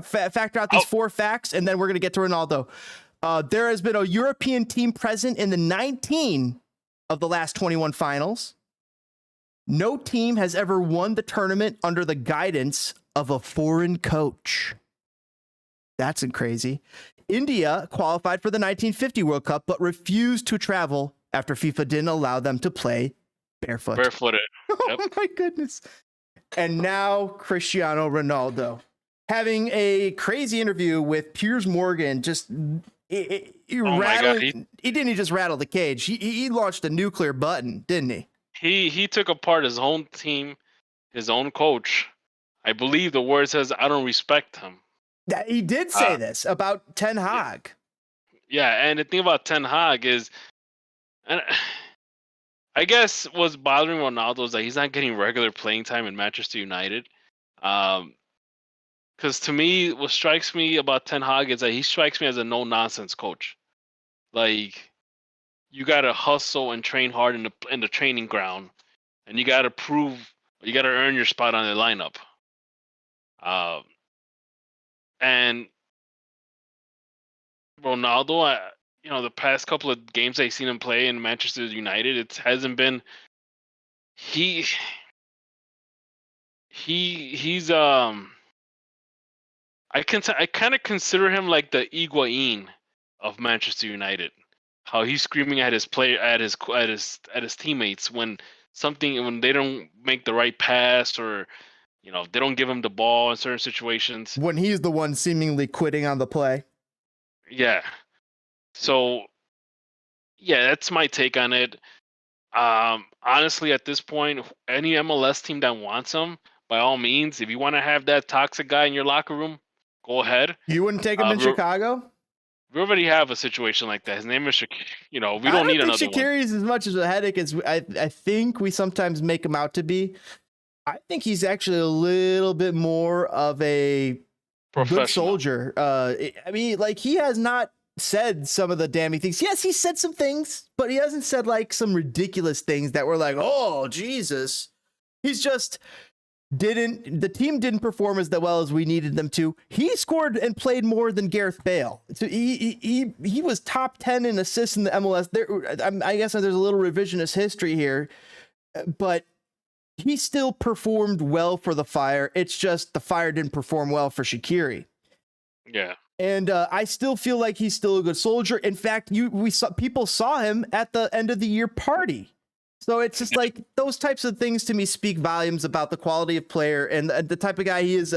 factor out these 4 facts, and then we're going to get to Ronaldo. There has been a European team present in the 19 of the last 21 finals. No team has ever won the tournament under the guidance of a foreign coach. That's crazy. India qualified for the 1950 World Cup, but refused to travel after FIFA didn't allow them to play barefooted. Yep. Oh my goodness. And now Cristiano Ronaldo having a crazy interview with Piers Morgan. Just he didn't just rattle the cage. He launched a nuclear button, didn't he? He took apart his own team, his own coach. I believe the word says, "I don't respect him." He did say this about Ten Hag. Yeah, and the thing about Ten Hag is, and I guess what's bothering Ronaldo is that he's not getting regular playing time in Manchester United. Because to me, what strikes me about Ten Hag is that he strikes me as a no-nonsense coach. Like, you gotta hustle and train hard in the training ground, and you gotta earn your spot on the lineup. And Ronaldo, the past couple of games I've seen him play in Manchester United, it hasn't been. He's I kind of consider him like the Higuain of Manchester United. How he's screaming at his teammates when they don't make the right pass, or they don't give him the ball in certain situations. When he's the one seemingly quitting on the play. Yeah. So, yeah, that's my take on it. Honestly, at this point, any MLS team that wants him, by all means, if you want to have that toxic guy in your locker room, go ahead. You wouldn't take him in Chicago? We already have a situation like that. His name is Shaqiri. We don't need another one. Shaqiri is as much as a headache as I think we sometimes make him out to be. I think he's actually a little bit more of a good soldier. I mean, like, he has not said some of the damning things. Yes, he said some things, but he hasn't said like some ridiculous things that were like, oh, Jesus. He's just the team didn't perform as well as we needed them to. He scored and played more than Gareth Bale. So he was top 10 in assists in the MLS. I guess there's a little revisionist history here, but he still performed well for the Fire. It's just the Fire didn't perform well for Shaqiri. Yeah. And I still feel like he's still a good soldier. In fact, people saw him at the end of the year party. So it's just like those types of things to me speak volumes about the quality of player and the type of guy he is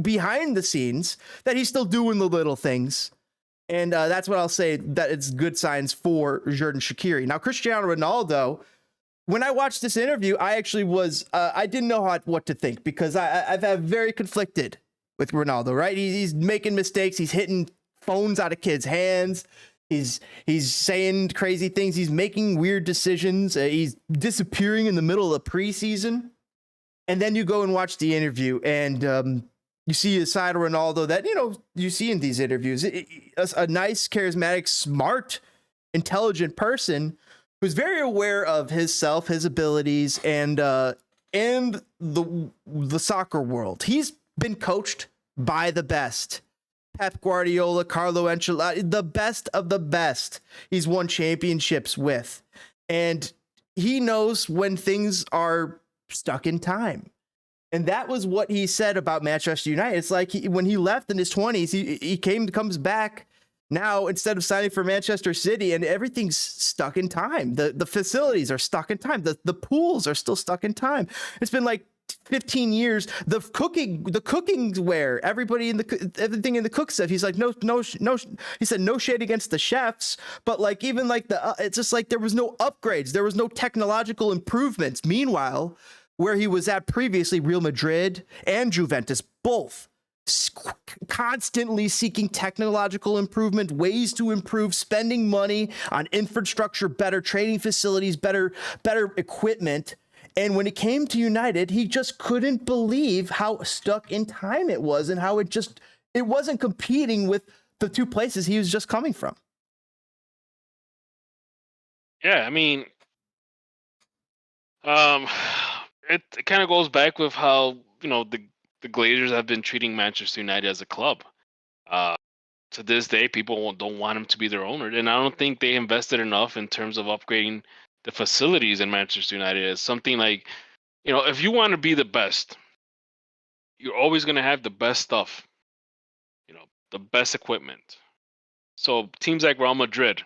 behind the scenes, that he's still doing the little things. And that's what I'll say, that it's good signs for Xherdan Shaqiri. Now, Cristiano Ronaldo, when I watched this interview, I actually I didn't know what to think, because I've had very conflicted with Ronaldo, right? He's making mistakes. He's hitting phones out of kids' hands. He's saying crazy things. He's making weird decisions. He's disappearing in the middle of the preseason. And then you go and watch the interview, and you see a side of Ronaldo that, you see in these interviews. A nice, charismatic, smart, intelligent person who's very aware of himself, his abilities, and the soccer world. He's been coached by the best. Pep Guardiola, Carlo Ancelotti, the best of the best. He's won championships with. And he knows when things are stuck in time. And that was what he said about Manchester United. It's like when he left in his 20s, he comes back now instead of signing for Manchester City, and everything's stuck in time. The facilities are stuck in time. The pools are still stuck in time. It's been like 15 years. The cookingware, everything in the cook stuff. He's like, no. He said no shade against the chefs, but like even like it's just like there was no upgrades. There was no technological improvements. Meanwhile, where he was at previously, Real Madrid and Juventus, both constantly seeking technological improvement, ways to improve, spending money on infrastructure, better training facilities, better equipment. And when it came to United, he just couldn't believe how stuck in time it was, and how it wasn't competing with the two places he was just coming from. Yeah, I mean, it kind of goes back with how, the Glazers have been treating Manchester United as a club. To this day, people don't want him to be their owner, and I don't think they invested enough in terms of upgrading the facilities in Manchester United. As something like, if you want to be the best, you're always going to have the best stuff, the best equipment. So teams like Real Madrid,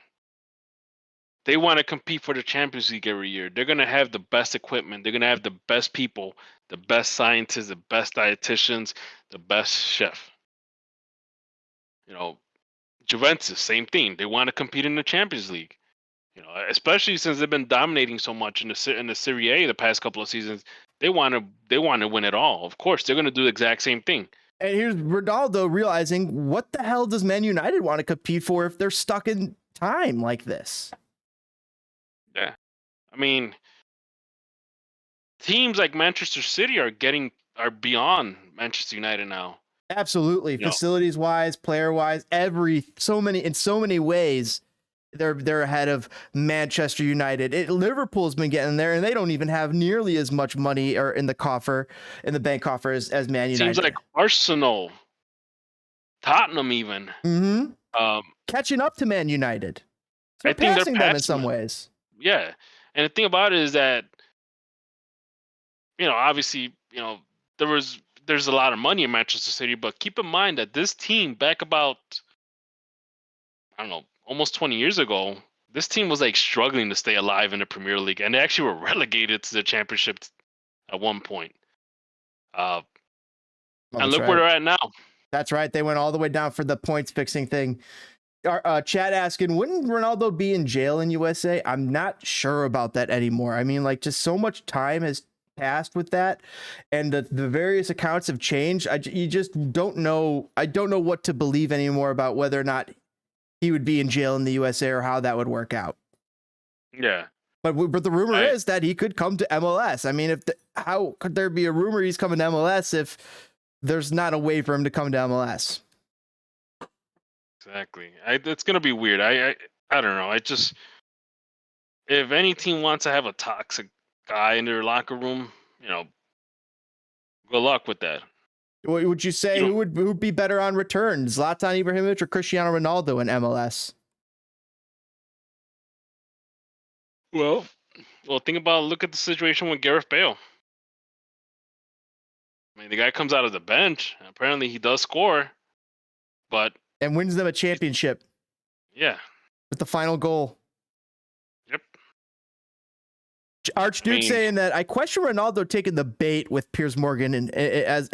they want to compete for the Champions League every year. They're going to have the best equipment. They're going to have the best people, the best scientists, the best dietitians, the best chef. Juventus, same thing. They want to compete in the Champions League. Especially since they've been dominating so much in the Serie A the past couple of seasons. They want to win it all. Of course, they're going to do the exact same thing. And here's Ronaldo realizing, what the hell does Man United want to compete for if they're stuck in time like this? Yeah. I mean, teams like Manchester City are beyond Manchester United now. Absolutely. Facilities wise, player wise, in so many ways, they're ahead of Manchester United. Liverpool's been getting there, and they don't even have nearly as much money or in the bank coffer as Man United. Seems like Arsenal, Tottenham even. Catching up to Man United. I think they're passing them in some ways. Yeah. And the thing about it is that, obviously, there's a lot of money in Manchester City, but keep in mind that this team back about, I don't know, almost 20 years ago, this team was like struggling to stay alive in the Premier League, and they actually were relegated to the Championship at one point. And look where they're at now. That's right. They went all the way down for the points fixing thing. Chat asking, wouldn't Ronaldo be in jail in USA? I'm not sure about that anymore. I mean, like, just so much time has passed with that, and the various accounts have changed. You just don't know. I don't know what to believe anymore about whether or not he would be in jail in the USA or how that would work out. Yeah. But the rumor is that he could come to MLS. I mean, how could there be a rumor he's coming to MLS if there's not a way for him to come to MLS? Exactly. It's going to be weird. I don't know. If any team wants to have a toxic guy in their locker room, good luck with that. What would you say? Who would be better on return, Zlatan Ibrahimovic or Cristiano Ronaldo in MLS? Well, look at the situation with Gareth Bale. I mean, the guy comes out of the bench. Apparently, he does score, and wins them a championship. Yeah, with the final goal. Yep. Archduke saying that I question Ronaldo taking the bait with Piers Morgan and as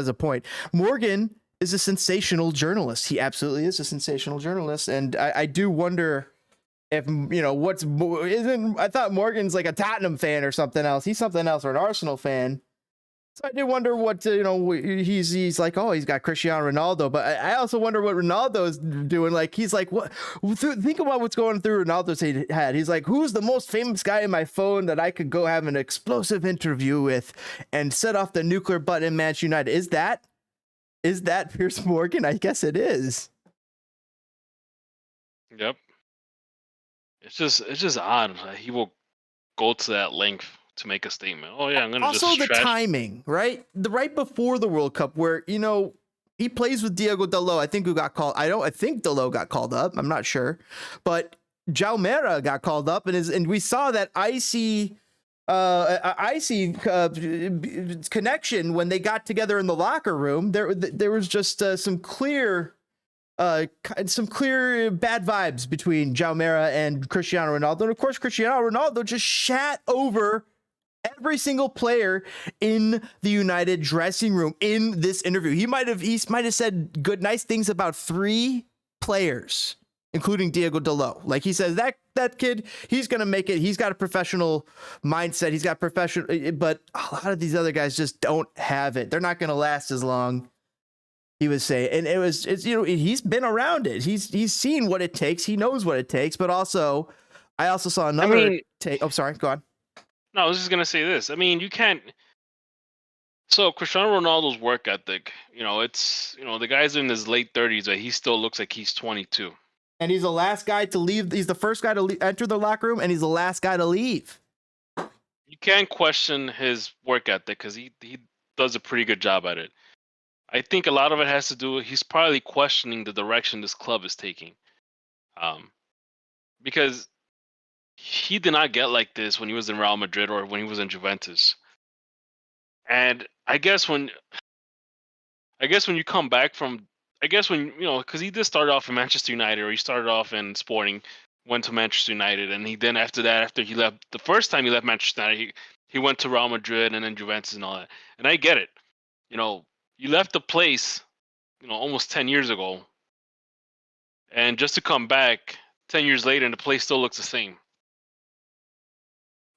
a point. Morgan is a sensational journalist. He absolutely is a sensational journalist, and I do wonder if I thought Morgan's like a Tottenham fan or something else. He's something else, or an Arsenal fan. So I do wonder what he's like. Oh, he's got Cristiano Ronaldo, but I also wonder what Ronaldo's doing. Like, he's like, what? Think about what's going through Ronaldo's head. He's like, who's the most famous guy in my phone that I could go have an explosive interview with and set off the nuclear button in Manchester United? Is that Piers Morgan? I guess it is. Yep. It's just odd. He will go to that length to make a statement. Oh yeah, I'm gonna also the timing, right? Right before the World Cup, where he plays with Diego Dalot. I think Dalot got called up. I'm not sure, but Jalmera got called up, and we saw that icy connection when they got together in the locker room. There was just some clear bad vibes between Jalmera and Cristiano Ronaldo. And of course, Cristiano Ronaldo just shat over every single player in the United dressing room in this interview. He might have said nice things about 3 players, including Diego Dalot. Like, he says that kid, he's gonna make it. He's got a professional mindset. He's got professional, but a lot of these other guys just don't have it. They're not gonna last as long. He was saying, and he's been around it. He's seen what it takes. He knows what it takes. But also, I also saw another take. Oh, sorry. Go on. No, I was just gonna say this. I mean, you can't. So Cristiano Ronaldo's work ethic, it's the guy's in his late 30s, but he still looks like he's 22. And he's the last guy to leave. He's the first guy to enter the locker room, and he's the last guy to leave. You can't question his work ethic because he does a pretty good job at it. I think a lot of it has to do with he's probably questioning the direction this club is taking, because he did not get like this when he was in Real Madrid or when he was in Juventus. And I guess when you come back from, I guess when, because he did start off in Manchester United, or he started off in Sporting, went to Manchester United, and he then after he left, the first time he left Manchester United, he went to Real Madrid and then Juventus and all that. And I get it. You left the place, almost 10 years ago, and just to come back 10 years later and the place still looks the same.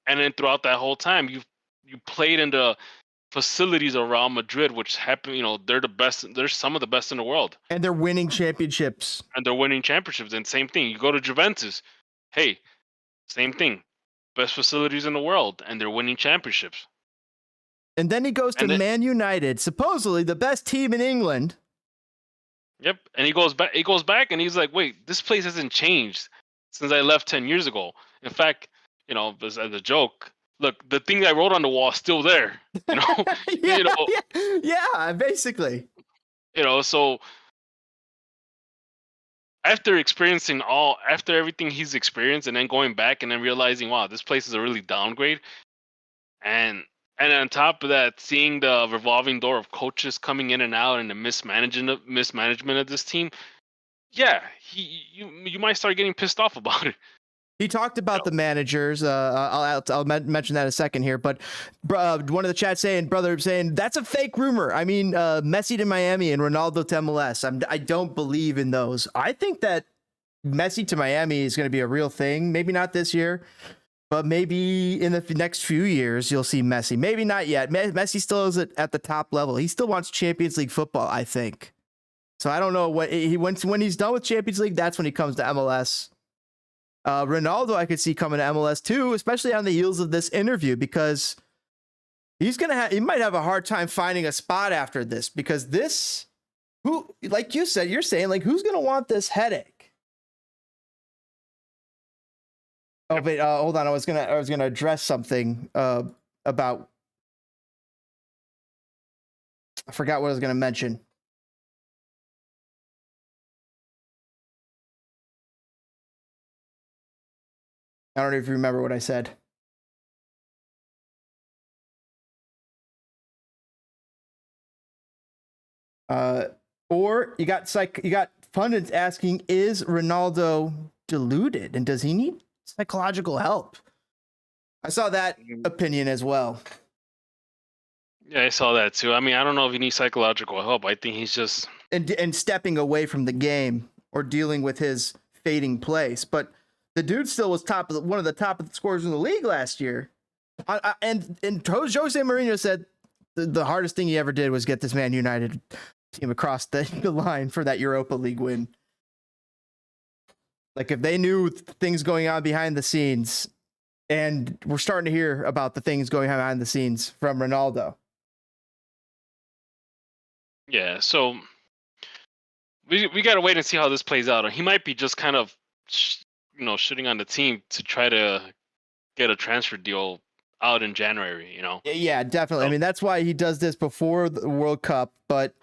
And then throughout that whole time, you played in the facilities of Real Madrid, which happen, they're the best. They're some of the best in the world, and they're winning championships. And same thing. You go to Juventus, hey, same thing, best facilities in the world, and they're winning championships. And then he goes to Man United, supposedly the best team in England. Yep, and he goes back, and he's like, wait, this place hasn't changed since I left 10 years ago. In fact, as a joke, look, the thing I wrote on the wall is still there. Yeah, basically. So after everything he's experienced, and then going back and then realizing, wow, this place is a really downgrade, and on top of that, seeing the revolving door of coaches coming in and out and the mismanagement of this team, yeah, you might start getting pissed off about it. He talked about the managers. I'll mention that in a second here. But one of the chat saying that's a fake rumor. I mean, Messi to Miami and Ronaldo to MLS. I don't believe in those. I think that Messi to Miami is going to be a real thing. Maybe not this year, but maybe in the next few years you'll see Messi. Maybe not yet. Messi still is at the top level. He still wants Champions League football, I think. So I don't know what when he's done with Champions League. That's when he comes to MLS. Ronaldo, I could see coming to MLS too, especially on the heels of this interview, because he might have a hard time finding a spot after this, because like you said, you're saying, like, who's gonna want this headache? Oh, wait, hold on. I was gonna address something about. I forgot what I was gonna mention. I don't know if you remember what I said. Or you got pundits asking, is Ronaldo deluded and does he need psychological help? I saw that opinion as well. Yeah, I saw that too. I mean, I don't know if he needs psychological help. I think he's just and stepping away from the game or dealing with his fading place, but the dude still was one of the top scorers in the league last year. And Jose Mourinho said the hardest thing he ever did was get this Man United team across the line for that Europa League win. Like, if they knew things going on behind the scenes, and we're starting to hear about the things going on behind the scenes from Ronaldo. Yeah, so we got to wait and see how this plays out. He might be just kind of shitting on the team to try to get a transfer deal out in January, Yeah, definitely. So, I mean, that's why he does this before the World Cup, but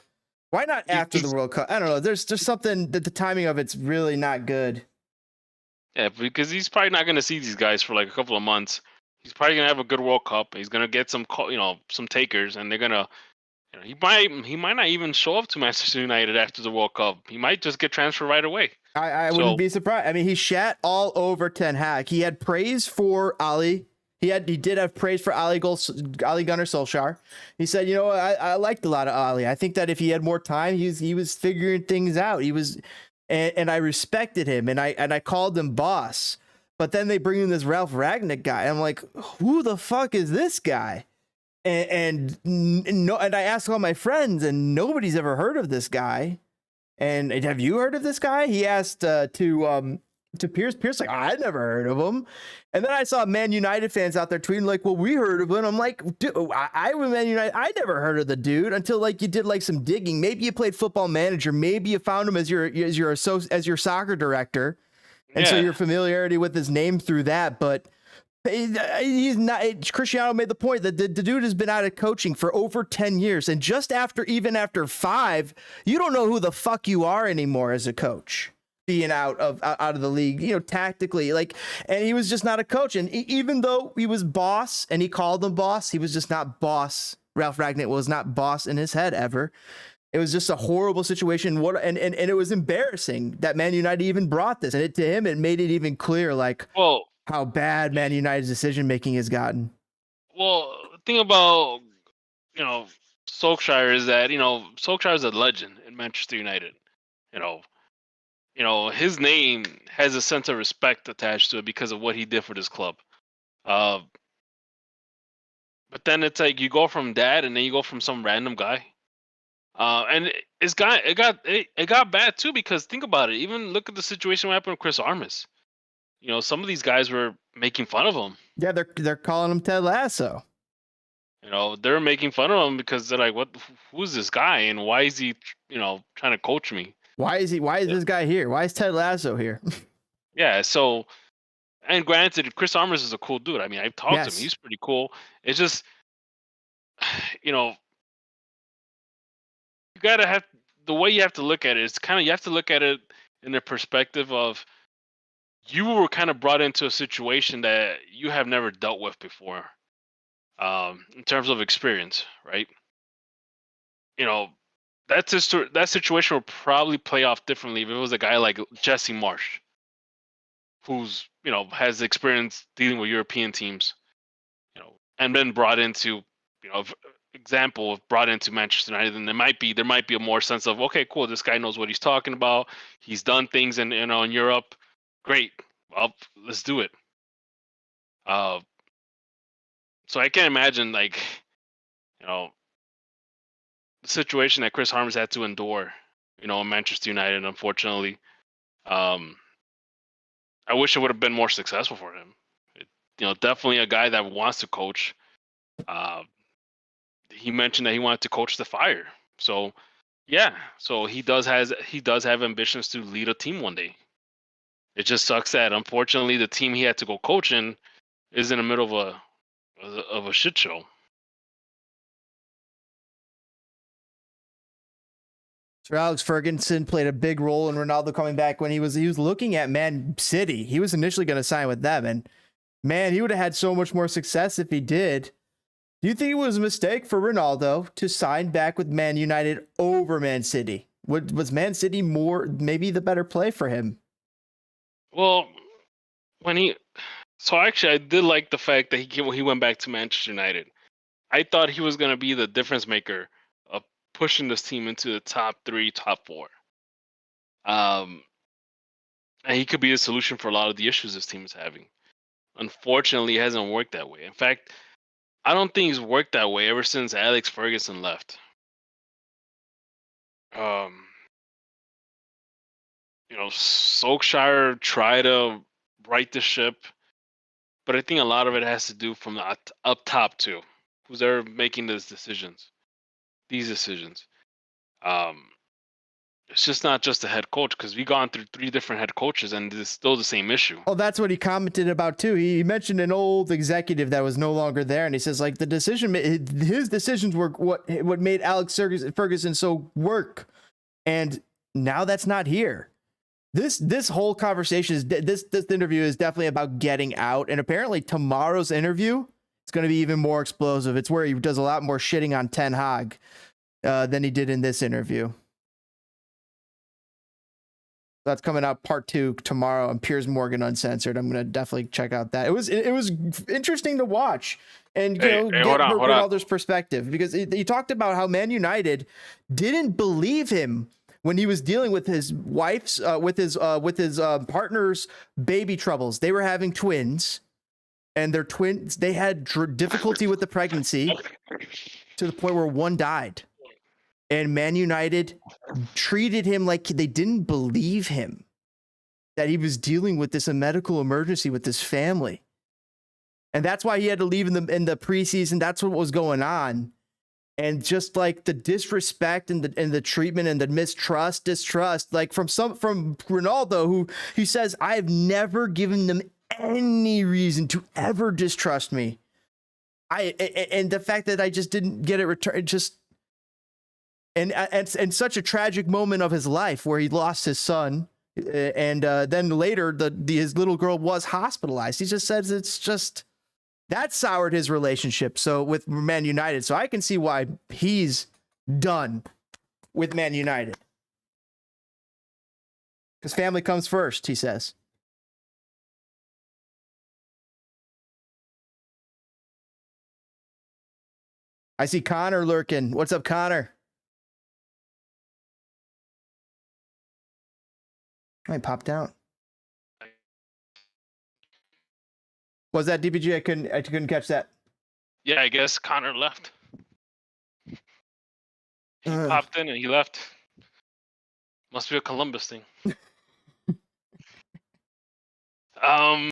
why not after the World Cup? I don't know. There's something that the timing of it's really not good. Yeah, because he's probably not going to see these guys for like a couple of months. He's probably going to have a good World Cup. He's going to get some takers, and they're going to, he might not even show up to Manchester United after the World Cup. He might just get transferred right away. I wouldn't be surprised. I mean, he shat all over Ten Hag. He had praise for Ali. He did have praise for Ali Gunnar Solskjaer. He said, I liked a lot of Ali. I think that if he had more time, he was figuring things out. And I respected him, and I called him boss. But then they bring in this Ralph Rangnick guy. I'm like, who the fuck is this guy? And I asked all my friends, and nobody's ever heard of this guy. And have you heard of this guy? He asked to Piers. Piers like, I never heard of him. And then I saw Man United fans out there tweeting like, well, we heard of him. I'm like, dude, I was Man United. I never heard of the dude until like you did like some digging. Maybe you played Football Manager. Maybe you found him as your soccer director, and so your familiarity with his name through that. But He's not. Cristiano made the point that the dude has been out of coaching for over 10 years, and just even after 5, you don't know who the fuck you are anymore as a coach. Being out of the league, tactically, like, and he was just not a coach. And even though he was boss and he called him boss, he was just not boss. Ralph Ragnick was not boss in his head ever. It was just a horrible situation. And it was embarrassing that Man United even brought this, and to him, it made it even clear, like, how bad Man United's decision making has gotten. Well, the thing about Solskjaer is that Solskjaer is a legend in Manchester United. His name has a sense of respect attached to it because of what he did for this club. But then it's like you go from that, and then you go from some random guy. And it got bad too, because think about it. Even look at the situation what happened with Chris Armas. Some of these guys were making fun of him. Yeah, they're calling him Ted Lasso. They're making fun of him because they're like, who's this guy, and why is he, trying to coach me? Why is this guy here? Why is Ted Lasso here? Yeah. So, and granted, Chris Armas is a cool dude. I mean, I've talked to him. He's pretty cool. It's just, you gotta have the way you have to look at it. It's you have to look at it in the perspective of, you were kind of brought into a situation that you have never dealt with before, in terms of experience, right? That situation would probably play off differently if it was a guy like Jesse Marsh, who's has experience dealing with European teams, and then brought into, brought into Manchester United, and there might be a more sense of, okay, cool, this guy knows what he's talking about. He's done things in Europe. Great. Well, let's do it. So I can't imagine, like, the situation that Chris Armas had to endure, in Manchester United, unfortunately. I wish it would have been more successful for him. Definitely a guy that wants to coach. He mentioned that he wanted to coach the Fire. So, yeah. So he does have ambitions to lead a team one day. It just sucks that, unfortunately, the team he had to go coaching is in the middle of a shit show. Sir Alex Ferguson played a big role in Ronaldo coming back when he was looking at Man City. He was initially going to sign with them, and man, he would have had so much more success if he did. Do you think it was a mistake for Ronaldo to sign back with Man United over Man City? Was Man City maybe the better play for him? Well, actually, I did like the fact that he went back to Manchester United. I thought he was going to be the difference maker of pushing this team into the top 3, top 4. And he could be a solution for a lot of the issues this team is having. Unfortunately, it hasn't worked that way. In fact, I don't think it's worked that way ever since Alex Ferguson left. Solskjaer tried to right the ship, but I think a lot of it has to do from the up top too. Who's there making these decisions? It's just not just the head coach, because we've gone through 3 different head coaches and it's still the same issue. Oh, that's what he commented about too. He mentioned an old executive that was no longer there, and he says, like, his decisions were what made Alex Ferguson so work, and now that's not here. This whole conversation this interview is definitely about getting out, and apparently tomorrow's interview is going to be even more explosive. It's where he does a lot more shitting on Ten Hag than he did in this interview. That's coming out part 2 tomorrow on Piers Morgan Uncensored. I'm going to definitely check out that. It was interesting to watch and get Ronaldo's perspective, because he talked about how Man United didn't believe him when he was dealing with his wife's with his partner's baby troubles. They were having twins, and their twins, they had difficulty with the pregnancy to the point where one died. And Man United treated him like they didn't believe him, that he was dealing with this medical emergency with his family. And that's why he had to leave in the preseason. That's what was going on. And just like the disrespect and the treatment and the distrust, like from Ronaldo, who he says, I've never given them any reason to ever distrust me. And the fact that I just didn't get it returned, just and such a tragic moment of his life where he lost his son, and then later his little girl was hospitalized. He just says it's just that soured his relationship. So with Man United, so I can see why he's done with Man United, because family comes first, he says. I see Connor lurking. What's up, Connor? I popped out. Was that DPG? I couldn't catch that. Yeah, I guess Connor left. He popped in and he left. Must be a Columbus thing.